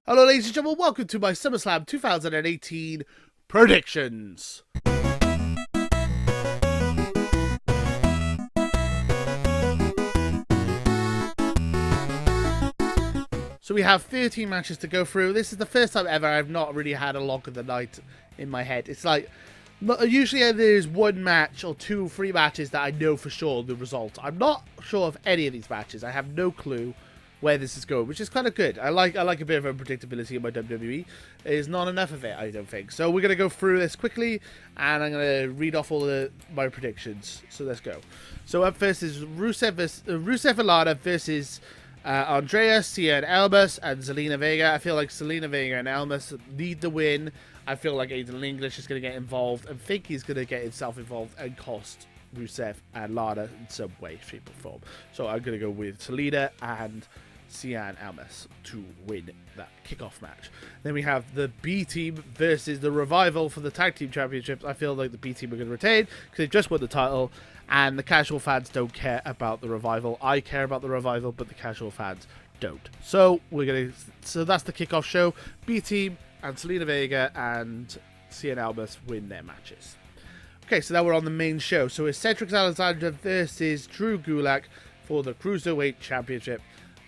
Hello ladies and gentlemen, welcome to my SummerSlam 2018 predictions. So we have 13 matches to go through. This is the first time ever I've not really had a lock of the night in my head. It's like, usually there's one match or two or three matches that I know for sure the result. I'm not sure of any of these matches. I have no clue where this is going, which is kind of good. I like a bit of unpredictability in my WWE. There's not enough of it, I don't think. So we're going to go through this quickly, and I'm going to read off all my predictions. So let's go. So up first is Rusev and Lana versus Andreas, Cia and Elmas, and Zelina Vega. I feel like Zelina Vega and Elmas need the win. I feel like Aiden English is going to get involved, and think he's going to get himself involved and cost Rusev and Lana in some way, shape, or form. So I'm going to go with Zelina and Cia and Elmas to win that kickoff match. Then we have the B team versus the Revival for the tag team championships. I feel like the B team are going to retain because they just won the title, and the casual fans don't care about the Revival. I care about the Revival, but the casual fans don't. So that's the kickoff show. B team and Zelina Vega and Cia and Elmas win their matches. Okay, so now we're on the main show. So it's Cedric Alexander versus Drew Gulak for the Cruiserweight Championship.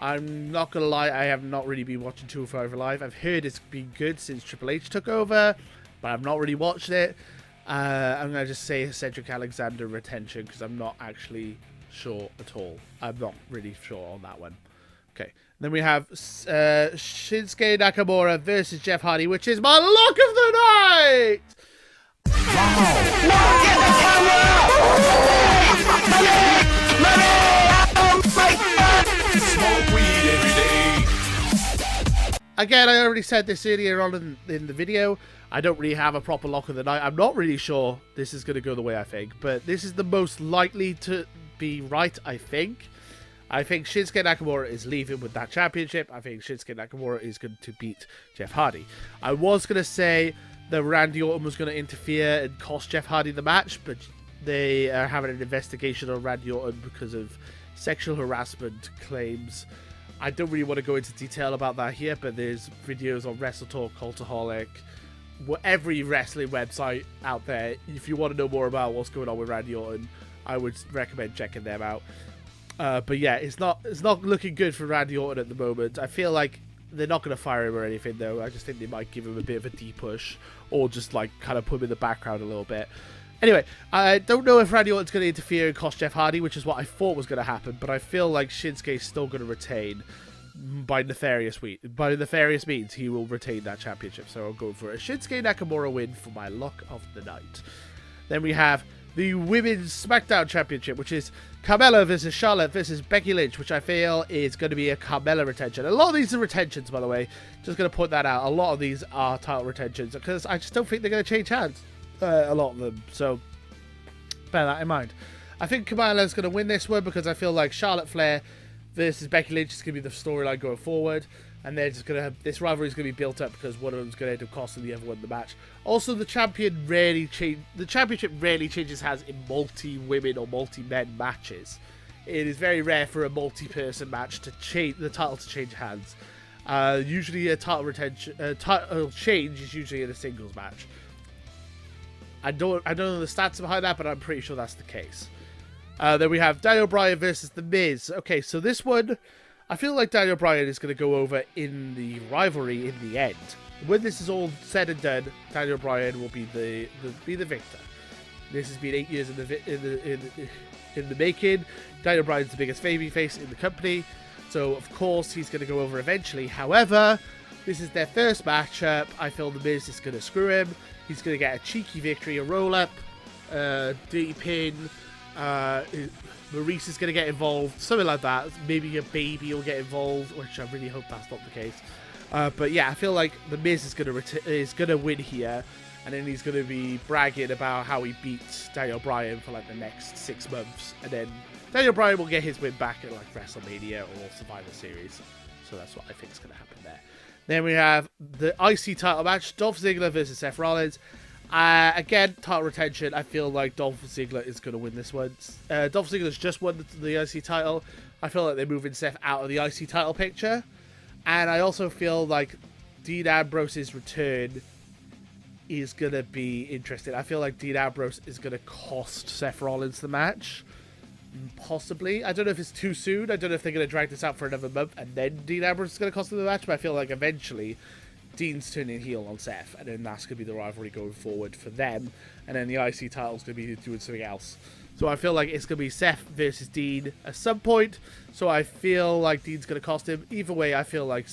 I'm not going to lie, I have not really been watching 205 Live. I've heard it's been good since Triple H took over, but I've not really watched it. I'm going to just say Cedric Alexander retention because I'm not actually sure at all. I'm not really sure on that one. Okay, then we have Shinsuke Nakamura versus Jeff Hardy, which is my lock of the night! Again, I already said this earlier on in the video. I don't really have a proper lock of the night. I'm not really sure this is going to go the way I think, but this is the most likely to be right, I think. I think Shinsuke Nakamura is leaving with that championship. I think Shinsuke Nakamura is going to beat Jeff Hardy. I was going to say that Randy Orton was going to interfere and cost Jeff Hardy the match, but they are having an investigation on Randy Orton because of sexual harassment claims. I don't really want to go into detail about that here, but there's videos on WrestleTalk, Cultaholic, every wrestling website out there. If you want to know more about what's going on with Randy Orton, I would recommend checking them out. But yeah, it's not looking good for Randy Orton at the moment. I feel like they're not going to fire him or anything, though. I just think they might give him a bit of a deep push, or just like kind of put him in the background a little bit. Anyway, I don't know if Randy Orton's going to interfere and cost Jeff Hardy, which is what I thought was going to happen, but I feel like Shinsuke's still going to retain by nefarious means. He will retain that championship, so I'll go for a Shinsuke Nakamura win for my lock of the night. Then we have the Women's SmackDown Championship, which is Carmella versus Charlotte versus Becky Lynch, which I feel is going to be a Carmella retention. A lot of these are retentions, by the way. Just going to point that out. A lot of these are title retentions because I just don't think they're going to change hands. A lot of them, so bear that in mind. I think Carmella's going to win this one because I feel like Charlotte Flair versus Becky Lynch is going to be the storyline going forward, and they're just going to have this rivalry is going to be built up because one of them's going to end up costing the other one the match. Also, the championship rarely changes hands in multi-women or multi-men matches. It is very rare for a multi-person match to change the title to change hands. Usually, a title change is usually in a singles match. I don't know the stats behind that, but I'm pretty sure that's the case. Then we have Daniel Bryan versus The Miz. Okay, so this one, I feel like Daniel Bryan is going to go over in the rivalry in the end. When this is all said and done, Daniel Bryan will be the victor. This has been 8 years in the making. Daniel Bryan's the biggest babyface in the company, so of course he's going to go over eventually. However, this is their first matchup. I feel The Miz is going to screw him. He's going to get a cheeky victory, a roll-up, dirty pin. Maurice is going to get involved, something like that. Maybe a baby will get involved, which I really hope that's not the case. But yeah, I feel like The Miz is going to win here, and then he's going to be bragging about how he beat Daniel Bryan for like the next 6 months, and then Daniel Bryan will get his win back at like WrestleMania or Survivor Series. So that's what I think is going to happen there. Then we have the IC title match, Dolph Ziggler versus Seth Rollins. Again, title retention. I feel like Dolph Ziggler is going to win this one. Dolph Ziggler's just won the IC title. I feel like they're moving Seth out of the IC title picture. And I also feel like Dean Ambrose's return is going to be interesting. I feel like Dean Ambrose is going to cost Seth Rollins the match. Possibly. I don't know if it's too soon. I don't know if they're going to drag this out for another month and then Dean Ambrose is going to cost him the match, but I feel like eventually Dean's turning heel on Seth, and then that's going to be the rivalry going forward for them, and then the IC title's going to be doing something else. So I feel like it's going to be Seth versus Dean at some point, so I feel like Dean's going to cost him. Either way, I feel like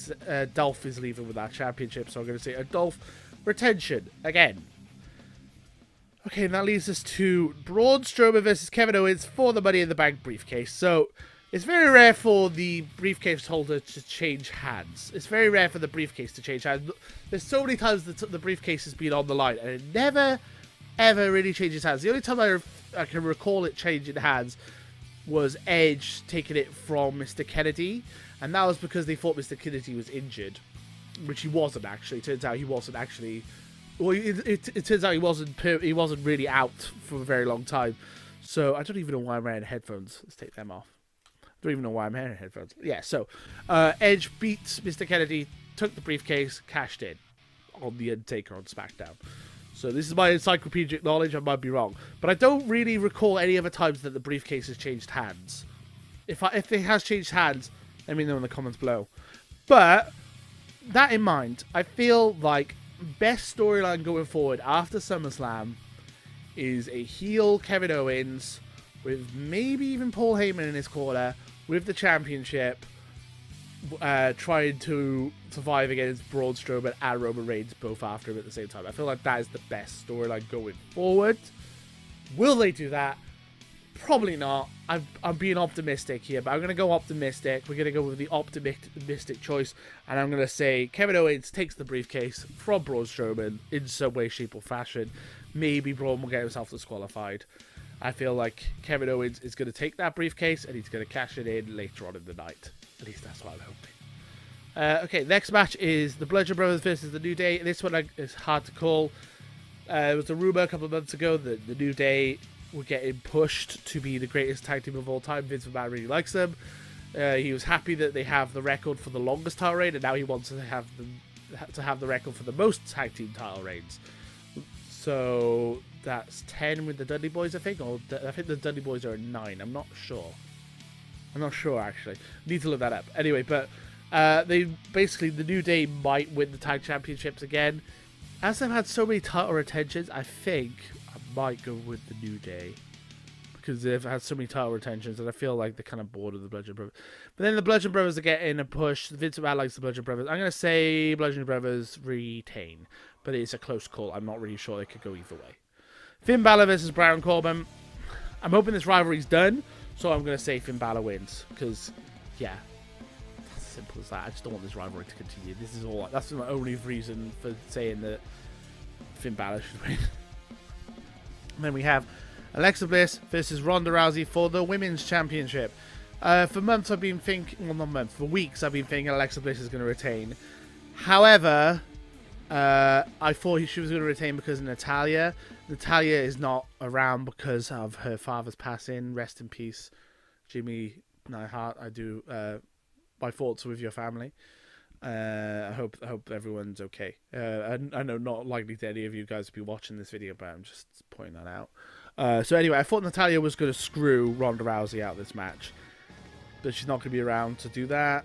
Dolph is leaving with that championship, so I'm going to say a Dolph retention again. Okay, and that leads us to Braun Strowman versus Kevin Owens for the Money in the Bank briefcase. So it's very rare for the briefcase holder to change hands. It's very rare for the briefcase to change hands. There's so many times that the briefcase has been on the line, and it never, ever really changes hands. The only time I can recall it changing hands was Edge taking it from Mr. Kennedy, and that was because they thought Mr. Kennedy was injured, which he wasn't actually. It turns out he wasn't actually. Well, it turns out he wasn't really out for a very long time. So I don't even know why I'm wearing headphones. Let's take them off. I don't even know why I'm wearing headphones. Yeah, so Edge beats Mr. Kennedy, took the briefcase, cashed in on The Undertaker on SmackDown. So this is my encyclopedic knowledge. I might be wrong, but I don't really recall any other times that the briefcase has changed hands. If it has changed hands, let me know in the comments below. But that in mind, I feel like best storyline going forward after SummerSlam is a heel Kevin Owens with maybe even Paul Heyman in his corner with the championship, trying to survive against Braun Strowman and Roman Reigns both after him at the same time. I feel like that is the best storyline going forward. Will they do that? Probably not. I'm being optimistic here, but I'm going to go optimistic. We're going to go with the optimistic choice, and I'm going to say Kevin Owens takes the briefcase from Braun Strowman in some way, shape, or fashion. Maybe Braun will get himself disqualified. I feel like Kevin Owens is going to take that briefcase, and he's going to cash it in later on in the night. At least that's what I'm hoping. Okay, next match is the Bludgeon Brothers versus the New Day. This one is hard to call. It was a rumor a couple of months ago that the New Day were getting pushed to be the greatest tag team of all time. Vince McMahon really likes them. He was happy that they have the record for the longest title reign, and now he wants to have the record for the most tag team title reigns. So that's 10 with the Dudley Boyz, I think. Or I think the Dudley Boyz are at 9. I'm not sure. I'm not sure, actually. Need to look that up. Anyway, but they basically, the New Day might win the tag championships again. As they've had so many title retentions, I think I might go with the New Day, because they've had so many title retentions and I feel like they're kind of bored of the Bludgeon Brothers. But then the Bludgeon Brothers are getting a push. Vince McMahon likes the Bludgeon Brothers. I'm going to say Bludgeon Brothers retain, but it's a close call. I'm not really sure they could go either way. Finn Balor versus Baron Corbin. I'm hoping this rivalry's done, so I'm going to say Finn Balor wins, because, yeah, that's as simple as that. I just don't want this rivalry to continue. This is all. That's my only reason for saying that Finn Balor should win. And then we have Alexa Bliss versus Ronda Rousey for the Women's Championship. For months I've been thinking, well, not months, for weeks I've been thinking Alexa Bliss is going to retain. However, I thought she was going to retain because of Natalya. Natalya is not around because of her father's passing. Rest in peace, Jimmy Neidhart. I do. My thoughts are with your family. I hope everyone's okay. I know not likely to any of you guys to be watching this video, but I'm just pointing that out. So anyway, I thought Natalya was going to screw Ronda Rousey out of this match, but she's not going to be around to do that.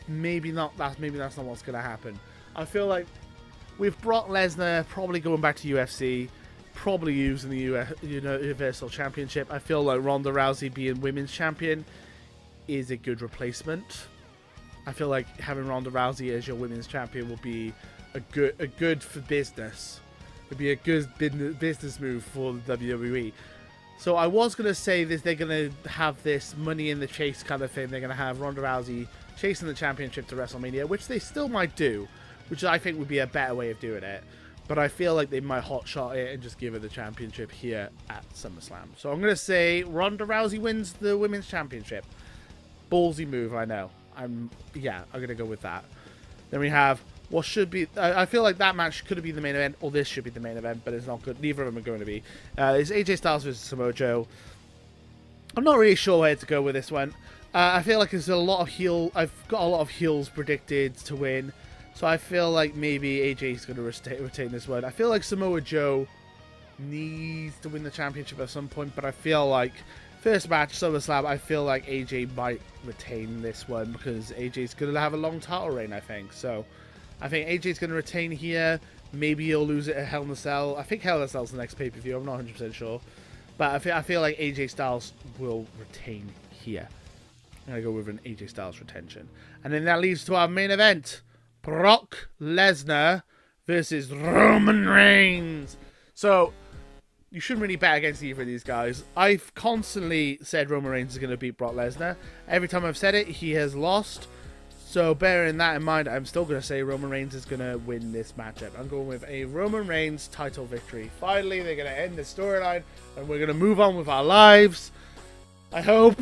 Maybe not. Maybe that's not what's going to happen. I feel like with Brock Lesnar probably going back to UFC, probably using the Universal Championship, I feel like Ronda Rousey being Women's Champion is a good replacement. I feel like having Ronda Rousey as your Women's Champion will be a good for business. It'd be a good business move for the WWE. So I was going to say this, they're going to have this money in the chase kind of thing. They're going to have Ronda Rousey chasing the championship to WrestleMania, which they still might do, which I think would be a better way of doing it. But I feel like they might hotshot it and just give her the championship here at SummerSlam. So I'm going to say Ronda Rousey wins the Women's Championship. Ballsy move, I know. I'm going to go with that. Then we have what should be... I feel like that match could have been the main event, or this should be the main event, but it's not good. Neither of them are going to be. It's AJ Styles versus Samoa Joe. I'm not really sure where to go with this one. I feel like there's a lot of I've got a lot of heels predicted to win. So I feel like maybe AJ's going to retain this one. I feel like Samoa Joe needs to win the championship at some point, but I feel like first match, SummerSlam, I feel like AJ might retain this one because AJ's going to have a long title reign, I think. So I think AJ's going to retain here. Maybe he'll lose it at Hell in a Cell. I think Hell in a Cell's the next pay-per-view. I'm not 100% sure. But I feel like AJ Styles will retain here. I'm going to go with an AJ Styles retention. And then that leads to our main event. Brock Lesnar versus Roman Reigns. So, you shouldn't really bet against either of these guys. I've constantly said Roman Reigns is going to beat Brock Lesnar. Every time I've said it, he has lost. So, bearing that in mind, I'm still going to say Roman Reigns is going to win this matchup. I'm going with a Roman Reigns title victory. Finally, they're going to end the storyline, and we're going to move on with our lives. I hope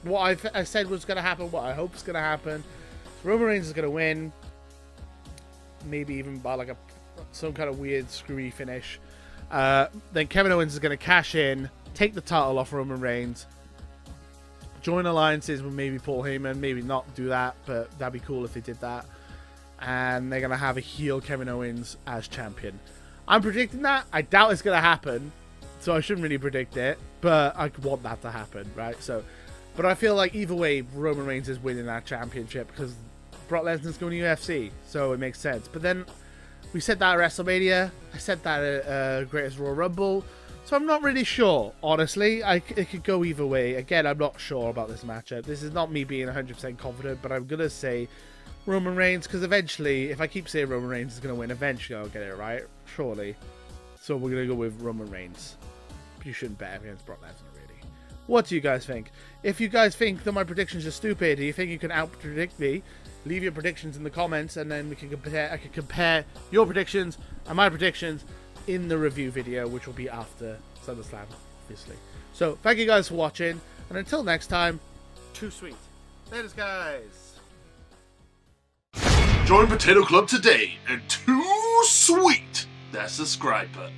what I said was going to happen, what I hope is going to happen. Roman Reigns is going to win. Maybe even by like some kind of weird screwy finish. Then Kevin Owens is going to cash in, take the title off Roman Reigns, join alliances with maybe Paul Heyman, maybe not do that, but that'd be cool if they did that. And they're going to have a heel Kevin Owens as champion. I'm predicting that. I doubt it's going to happen, so I shouldn't really predict it, but I want that to happen, right? So, but I feel like either way, Roman Reigns is winning that championship because Brock Lesnar's going to UFC, so it makes sense. But then we said that at WrestleMania. I said that at Greatest Royal Rumble. So I'm not really sure, honestly. It could go either way. Again, I'm not sure about this matchup. This is not me being 100% confident, but I'm going to say Roman Reigns, because eventually, if I keep saying Roman Reigns is going to win, eventually I'll get it right, surely. So we're going to go with Roman Reigns. You shouldn't bet against Brock Lesnar, really. What do you guys think? If you guys think that my predictions are stupid, do you think you can out-predict me? Leave your predictions in the comments, and then we can compare. I can compare your predictions and my predictions in the review video, which will be after SummerSlam, obviously. So, thank you guys for watching, and until next time, too sweet. Later, guys. Join Potato Club today and too sweet that subscribe button.